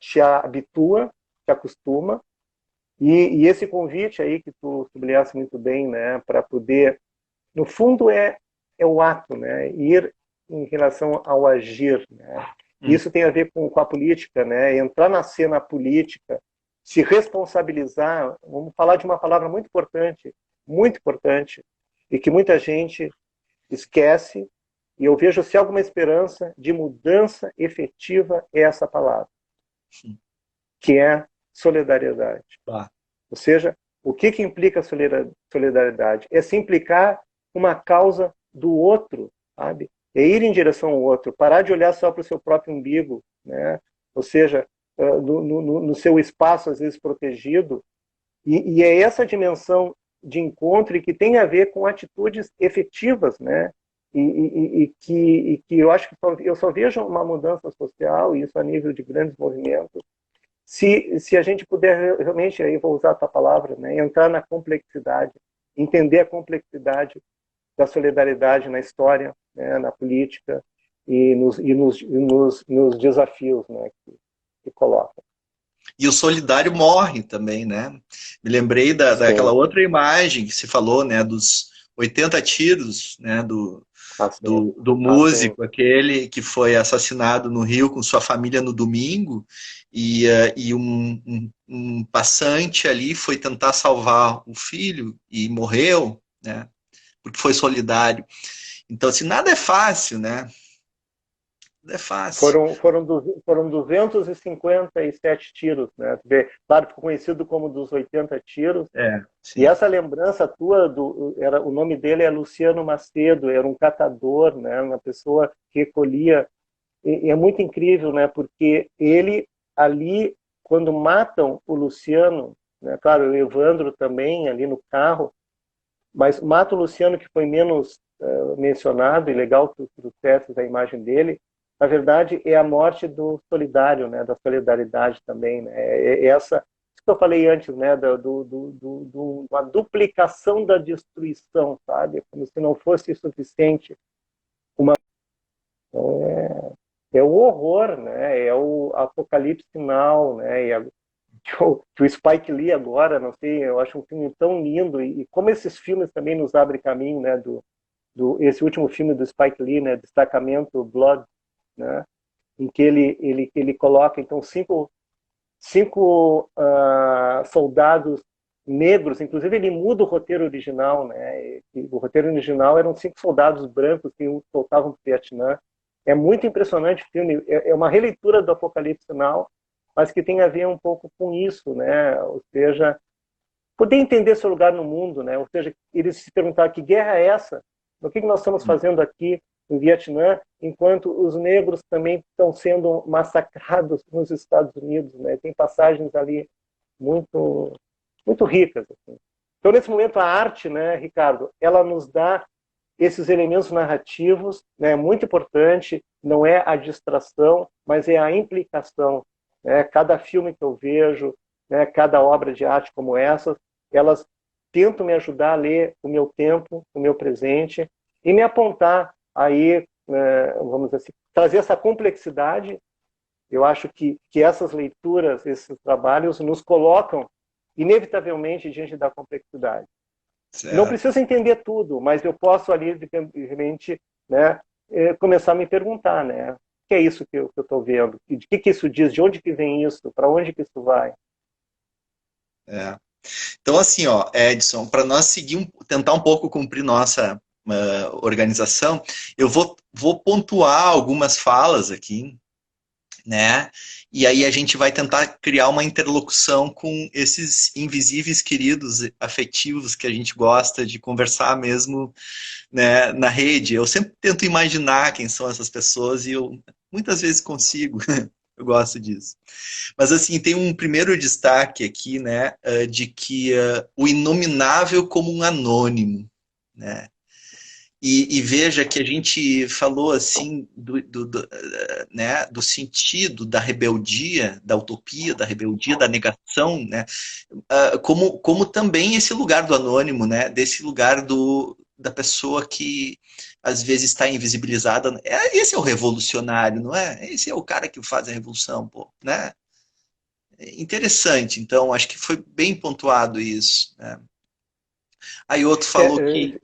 te habitua, te acostuma, e esse convite aí que tu sublinhaste muito bem, né, para poder, no fundo é o ato, né, ir em relação ao agir, né. Hum. Isso tem a ver com a política, né, entrar na cena política, se responsabilizar. Vamos falar de uma palavra muito importante, e que muita gente esquece. E eu vejo se há alguma esperança de mudança efetiva é essa palavra, que é solidariedade. Tá. Ou seja, o que implica solidariedade? É se implicar uma causa do outro, sabe? É ir em direção ao outro, parar de olhar só para o seu próprio umbigo, né? Ou seja, no seu espaço, às vezes protegido. E é essa dimensão de encontro e que tem a ver com atitudes efetivas, né? E que eu acho que eu só vejo uma mudança social, e isso a nível de grandes movimentos, se a gente puder realmente, aí vou usar a tua palavra, né, entrar na complexidade, entender a complexidade da solidariedade na história, né, na política nos desafios, né, que coloca. E o solidário morre também, né? Me lembrei daquela Sim, outra imagem que se falou, né? Dos 80 tiros, né? assim, Do assim, músico, aquele que foi assassinado no Rio com sua família no domingo, e um passante ali foi tentar salvar o filho e morreu, né? Porque foi solidário. Então, assim, nada é fácil, né? é fácil. Foram 257 tiros, né? Claro, ficou conhecido como dos 80 tiros. E Sim. essa lembrança tua, o nome dele é Luciano Macedo, era um catador, né? Uma pessoa que recolhia. E é muito incrível, né? Porque ele, ali, quando matam o Luciano, né? Claro, o Evandro também, ali no carro, mas mata o Luciano, que foi menos mencionado, e legal que tu trouxesse a imagem dele. Na verdade, é a morte do solidário, né? Da solidariedade também, né? Isso que eu falei antes, né? Uma duplicação da destruição, sabe? Como se não fosse suficiente. É o horror, né? É o apocalipse final, né? Que o Spike Lee agora, não sei, eu acho um filme tão lindo, e como esses filmes também nos abrem caminho, né? Esse último filme do Spike Lee, né? Destacamento Blood, né? Em que ele coloca então cinco soldados negros. Inclusive ele muda o roteiro original, né? E o roteiro original eram 5 soldados brancos que voltavam para o Vietnã. É muito impressionante o filme. É uma releitura do Apocalipse Now, mas que tem a ver um pouco com isso, né? Ou seja, poder entender seu lugar no mundo, né? Ou seja, eles se perguntaram que guerra é essa? O que nós estamos fazendo aqui no Vietnã, enquanto os negros também estão sendo massacrados nos Estados Unidos, né? Tem passagens ali muito, muito ricas. Assim. Então, nesse momento, a arte, né, Ricardo, ela nos dá esses elementos narrativos, né, muito importante, não é a distração, mas é a implicação. Né? Cada filme que eu vejo, né, cada obra de arte como essa, elas tentam me ajudar a ler o meu tempo, o meu presente, e me apontar aí, vamos dizer assim, trazer essa complexidade. Eu acho que essas leituras, esses trabalhos, nos colocam inevitavelmente diante da complexidade. Não Certo. preciso entender tudo, mas eu posso ali, de repente, né, começar a me perguntar, né? O que é isso que eu estou vendo? De que isso diz? De onde que vem isso? Para onde que isso vai? É. Então, assim, ó, Edson, para nós tentar um pouco cumprir nossa organização, eu vou pontuar algumas falas aqui, né? E aí a gente vai tentar criar uma interlocução com esses invisíveis queridos afetivos que a gente gosta de conversar mesmo, né, na rede. Eu sempre tento imaginar quem são essas pessoas e eu muitas vezes consigo. Eu gosto disso. Mas assim, tem um primeiro destaque aqui, né, de que o inominável como um anônimo, né? E veja que a gente falou assim né, do sentido da rebeldia, da utopia, da rebeldia, da negação, né, como também esse lugar do anônimo, né, desse lugar da pessoa que às vezes está invisibilizada. Esse é o revolucionário, não é? Esse é o cara que faz a revolução, pô, né? Interessante, então, acho que foi bem pontuado isso. Né? Aí outro falou Sim.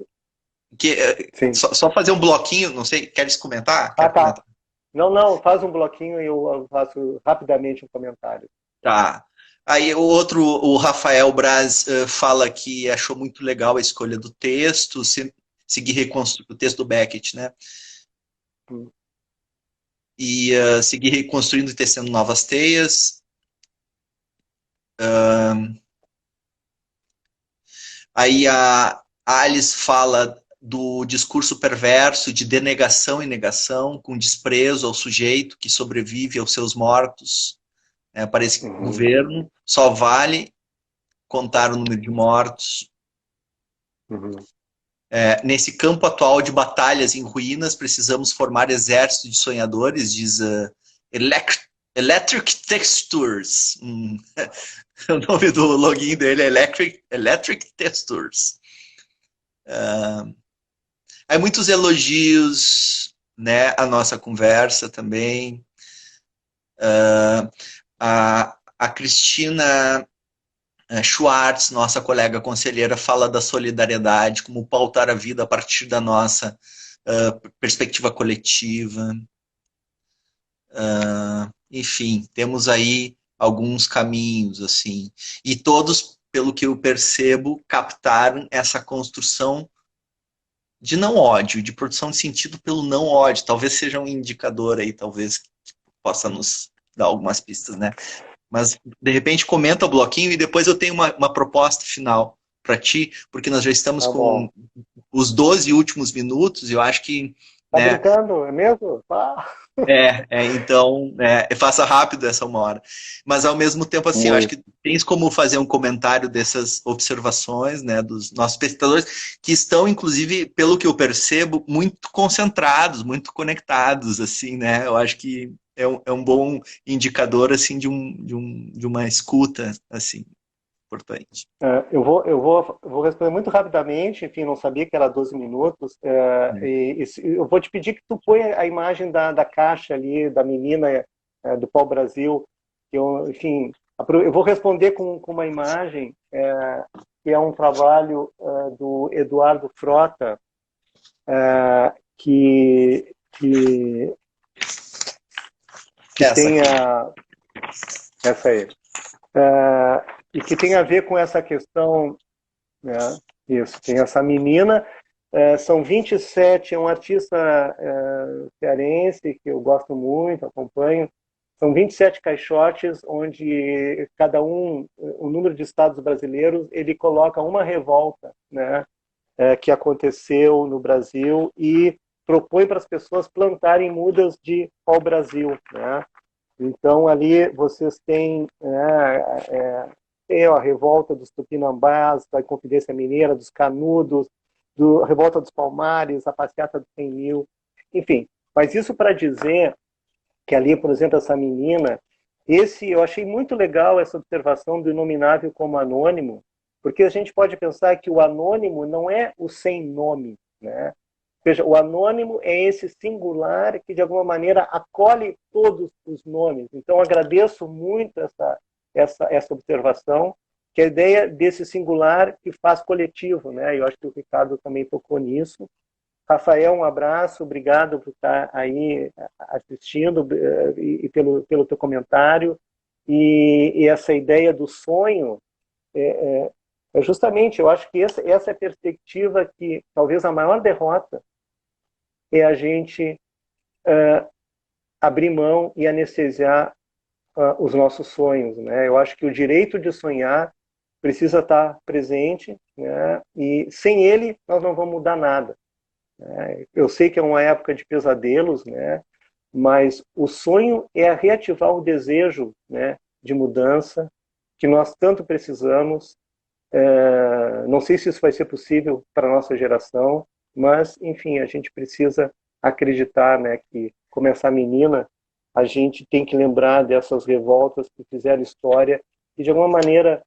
só fazer um bloquinho, não sei, queres comentar? Ah, Quer tá. comentar? Não, não, faz um bloquinho e eu faço rapidamente um comentário. Tá. Aí o Rafael Braz fala que achou muito legal a escolha do texto, seguir o texto do Beckett, né? Hum. E seguir reconstruindo e tecendo novas teias. Aí a Alice fala do discurso perverso de denegação e negação, com desprezo ao sujeito que sobrevive aos seus mortos, né, para esse Uhum. governo. Só vale contar o número de mortos. Uhum. Nesse campo atual de batalhas em ruínas, precisamos formar exércitos de sonhadores, diz Electric Textures. O nome do login dele é Electric Textures. Aí muitos elogios, né, à nossa conversa também. A Cristina Schwartz, nossa colega conselheira, fala da solidariedade, como pautar a vida a partir da nossa perspectiva coletiva. Enfim, temos aí alguns caminhos, assim. E todos, pelo que eu percebo, captaram essa construção de não ódio, de produção de sentido pelo não ódio. Talvez seja um indicador aí, talvez que possa nos dar algumas pistas, né? Mas, de repente, comenta o bloquinho e depois eu tenho uma proposta final para ti, porque nós já estamos Tá bom. com os 12 últimos minutos e eu acho que, Tá né, brincando? É mesmo? Ah, então, faça rápido essa 1 hora. Mas, ao mesmo tempo, assim, eu acho muito. que tens como fazer um comentário dessas observações, né, dos nossos pesquisadores, que estão, inclusive, pelo que eu percebo, muito concentrados, muito conectados, assim, né? Eu acho que é um bom indicador, assim, de uma escuta, assim, importante. Eu vou responder muito rapidamente, enfim, não sabia que era 12 minutos. Eu vou te pedir que tu ponha a imagem da caixa ali, da menina do Pau Brasil, que enfim, eu vou responder com uma imagem que é um trabalho do Eduardo Frota, que, que, que Essa tem aqui. essa aí, e que tem a ver com essa questão, né? Isso, tem essa menina, são 27, é um artista cearense que eu gosto muito, acompanho. São 27 caixotes, onde cada o número de estados brasileiros, ele coloca uma revolta, né, que aconteceu no Brasil e propõe para as pessoas plantarem mudas de pau-brasil, né? Então, ali vocês têm a revolta dos Tupinambás, da Inconfidência Mineira, dos Canudos, a revolta dos Palmares, a passeata dos 100 mil, enfim. Mas isso para dizer que ali, por exemplo, essa menina, eu achei muito legal essa observação do inominável como anônimo, porque a gente pode pensar que o anônimo não é o sem nome, né? Veja, o anônimo é esse singular que, de alguma maneira, acolhe todos os nomes. Então, agradeço muito essa observação, que é a ideia desse singular que faz coletivo, né? Eu acho que o Ricardo também tocou nisso. Rafael, um abraço, obrigado por estar aí assistindo e pelo teu comentário. E essa ideia do sonho justamente, eu acho que essa é a perspectiva que talvez a maior derrota é a gente abrir mão e anestesiar os nossos sonhos, né? Eu acho que o direito de sonhar precisa estar presente, né? E sem ele nós não vamos mudar nada, né? Eu sei que é uma época de pesadelos, né? Mas o sonho é reativar o desejo, né, de mudança que nós tanto precisamos. Não sei se isso vai ser possível para a nossa geração, mas, enfim, a gente precisa acreditar, né, que, como essa menina, a gente tem que lembrar dessas revoltas que fizeram história e, de alguma maneira,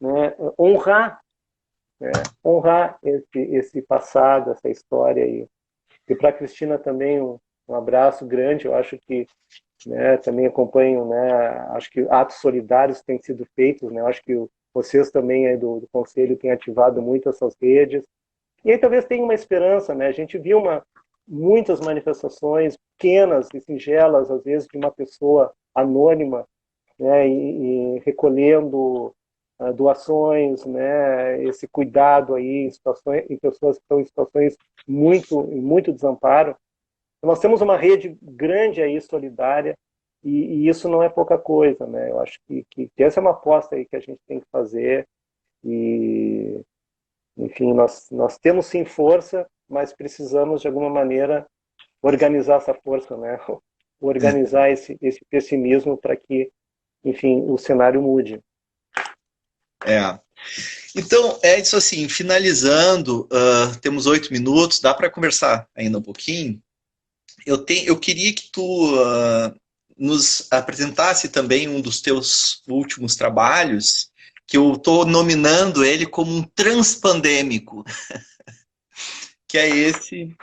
né, honrar esse passado, essa história. E para a Cristina também um abraço grande. Eu acho que, né, também acompanho, né, acho que atos solidários têm sido feitos, né, eu acho que vocês também aí do Conselho têm ativado muito essas redes, e aí talvez tenha uma esperança, né, a gente viu muitas manifestações pequenas e singelas, às vezes de uma pessoa anônima, né, e recolhendo doações, né, esse cuidado aí em pessoas que estão em situações muito desamparo. Nós temos uma rede grande aí solidária e isso não é pouca coisa, né? Eu acho que essa é uma aposta aí que a gente tem que fazer e, enfim, nós temos sim força, mas precisamos de alguma maneira organizar essa força, né? Organizar esse pessimismo para que, enfim, o cenário mude. Então, é isso assim, finalizando, temos 8 minutos, dá para conversar ainda um pouquinho. Eu queria que tu nos apresentasse também um dos teus últimos trabalhos, que eu estou nominando ele como um transpandêmico, que é esse,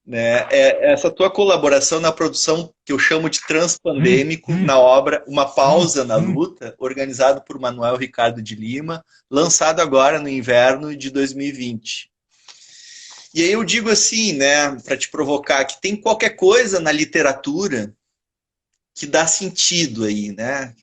né? Essa tua colaboração na produção que eu chamo de transpandêmico na obra Uma Pausa na Luta, organizado por Manuel Ricardo de Lima, lançado agora no inverno de 2020. E aí eu digo assim, né, para te provocar, que tem qualquer coisa na literatura que dá sentido aí, né,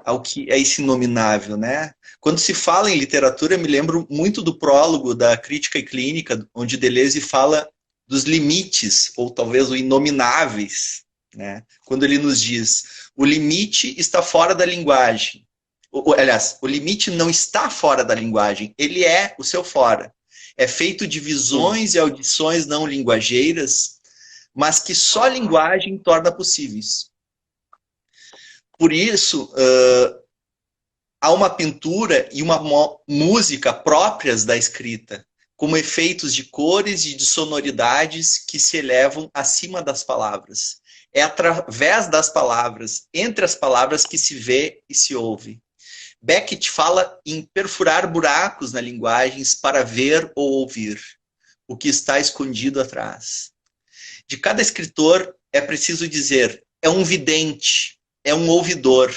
ao que é esse inominável, né? Quando se fala em literatura, eu me lembro muito do prólogo da Crítica e Clínica, onde Deleuze fala dos limites, ou talvez o inomináveis, né? Quando ele nos diz, o limite está fora da linguagem. Aliás, o limite não está fora da linguagem, ele é o seu fora. É feito de visões e audições não linguageiras, mas que só a linguagem torna possíveis. Por isso, há uma pintura e uma música próprias da escrita, como efeitos de cores e de sonoridades que se elevam acima das palavras. É através das palavras, entre as palavras, que se vê e se ouve. Beckett fala em perfurar buracos na linguagem para ver ou ouvir o que está escondido atrás. De cada escritor é preciso dizer, é um vidente, é um ouvidor,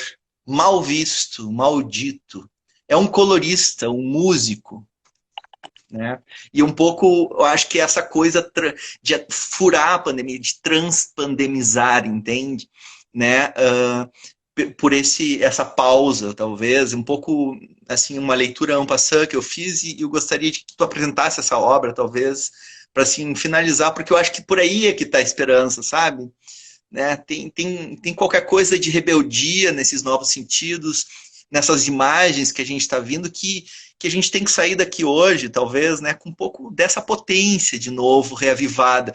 mal visto, maldito, é um colorista, um músico, né? E um pouco, eu acho que essa coisa de furar a pandemia, de transpandemizar, entende? Né? Por essa pausa, talvez, um pouco, assim, uma leitura en passant que eu fiz, e eu gostaria de que tu apresentasse essa obra, talvez, para, assim, finalizar, porque eu acho que por aí é que está a esperança, sabe? Né? Tem qualquer coisa de rebeldia nesses novos sentidos, nessas imagens que a gente está vindo, que a gente tem que sair daqui hoje, talvez, né, com um pouco dessa potência de novo, reavivada,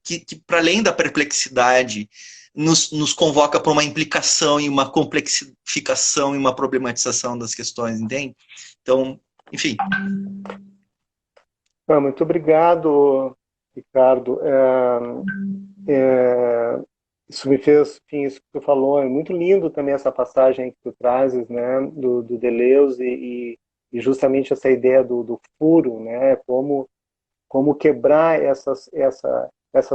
que para além da perplexidade, nos convoca para uma implicação e uma complexificação e uma problematização das questões, entende? Então, enfim. Muito obrigado, Ricardo. Isso me fez, enfim, isso que tu falou, é muito lindo também essa passagem que tu trazes, né, do Deleuze e justamente essa ideia do furo, né, como quebrar essas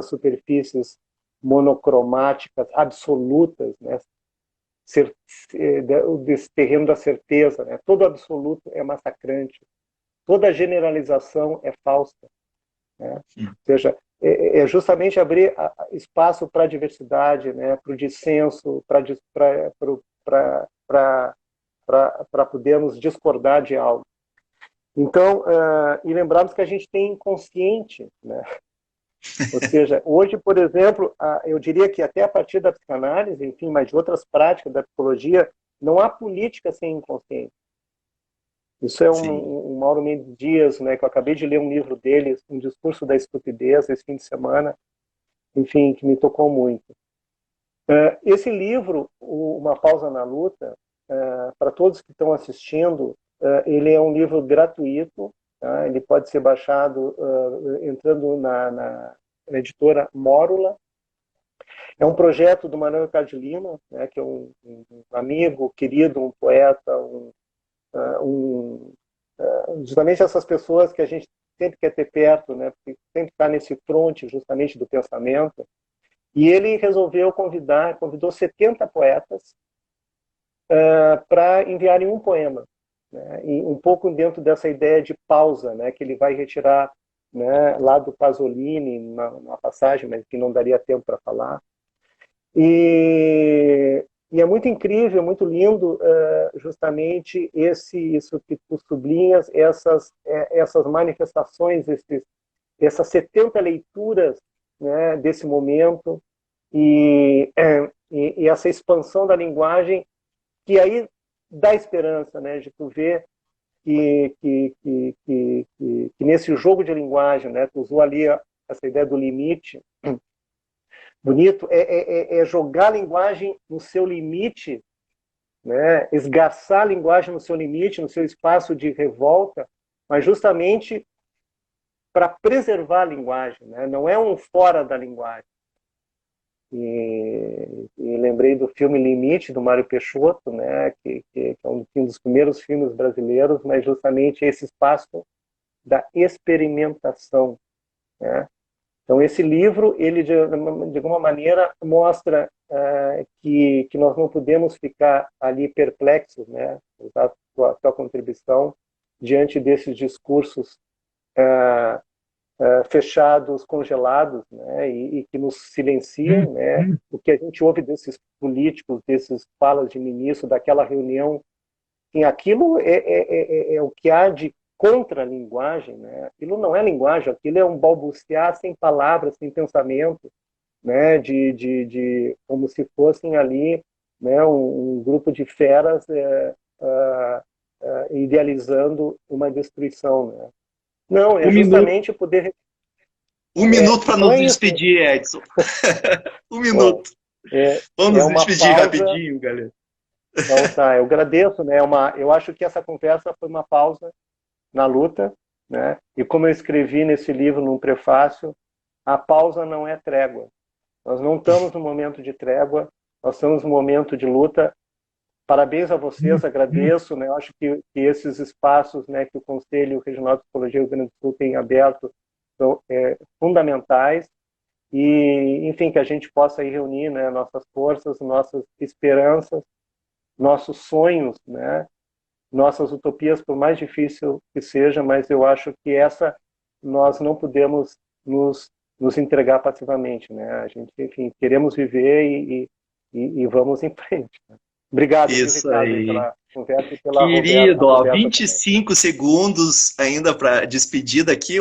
superfícies monocromáticas absolutas, né, desse terreno da certeza, né, todo absoluto é massacrante, toda generalização é falsa, né? Ou seja, é justamente abrir espaço para a diversidade, né, para o dissenso, para podermos discordar de algo. Então, e lembrarmos que a gente tem inconsciente, né? Ou seja, hoje, por exemplo, eu diria que até a partir da psicanálise, enfim, mas de outras práticas da psicologia, não há política sem inconsciente. Isso é um Mauro Mendes Dias, né, que eu acabei de ler um livro dele, Um Discurso da Estupidez, esse fim de semana, enfim, que me tocou muito. Esse livro, Uma Pausa na Luta, para todos que estão assistindo, ele é um livro gratuito, tá? Ele pode ser baixado entrando na editora Mórula. É um projeto do Manuel Ricardo de Lima, né, que é um amigo, querido, um poeta, justamente essas pessoas que a gente sempre quer ter perto, né, porque sempre está nesse fronte justamente do pensamento. E ele resolveu convidou 70 poetas para enviarem um poema, né, e um pouco dentro dessa ideia de pausa, né, que ele vai retirar, né, lá do Pasolini, na passagem, mas que não daria tempo para falar. E é muito incrível, muito lindo, justamente isso que tu sublinhas, essas manifestações, essas 70 leituras, né, desse momento, e essa expansão da linguagem, que aí dá esperança, né, de tu ver que nesse jogo de linguagem, né, tu usou ali essa ideia do limite, bonito, é jogar a linguagem no seu limite, né? Esgarçar a linguagem no seu limite, no seu espaço de revolta, mas justamente para preservar a linguagem, né? Não é um fora da linguagem. E lembrei do filme Limite, do Mário Peixoto, né? que é um dos primeiros filmes brasileiros, mas justamente esse espaço da experimentação, né? Então, esse livro, ele, de alguma maneira, mostra que nós não podemos ficar ali perplexos, né, usar a tua contribuição, diante desses discursos fechados, congelados, né, e que nos silenciam, né, o que a gente ouve desses políticos, desses falas de ministro, daquela reunião Enfim, aquilo é o que há de contra-linguagem, né? Aquilo não é linguagem, aquilo é um balbuciar sem palavras, sem pensamento, né? Como se fossem ali, né? Um grupo de feras idealizando uma destruição, né? Não, é Um minuto, justamente poder... um minuto para Então nos é isso. despedir, Edson. Um Bom, minuto. é, Vamos é nos uma despedir pausa. rapidinho, galera. Então tá, eu agradeço, né? Eu acho que essa conversa foi uma pausa na luta, né? E como eu escrevi nesse livro, num prefácio, a pausa não é trégua. Nós não estamos no momento de trégua, nós estamos no momento de luta. Parabéns a vocês, agradeço, né? Eu acho que esses espaços, né, que o Conselho Regional de Psicologia do Rio Grande do Sul tem aberto são fundamentais e, enfim, que a gente possa aí reunir, né, nossas forças, nossas esperanças, nossos sonhos, né, nossas utopias, por mais difícil que seja, mas eu acho que essa nós não podemos nos entregar passivamente, né? A gente, enfim, queremos viver e vamos em frente. Né? Obrigado, viu, Isso Ricardo, aí, aí. pela conversa e pela Querido, ó, Roberta também. 25 segundos ainda para despedida aqui,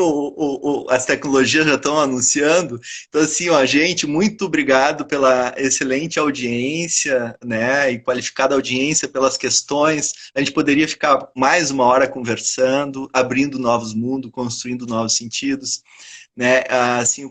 as tecnologias já estão anunciando. Então, assim, ó, gente, muito obrigado pela excelente audiência, né, e qualificada audiência pelas questões. A gente poderia ficar mais uma hora conversando, abrindo novos mundos, construindo novos sentidos, né, assim,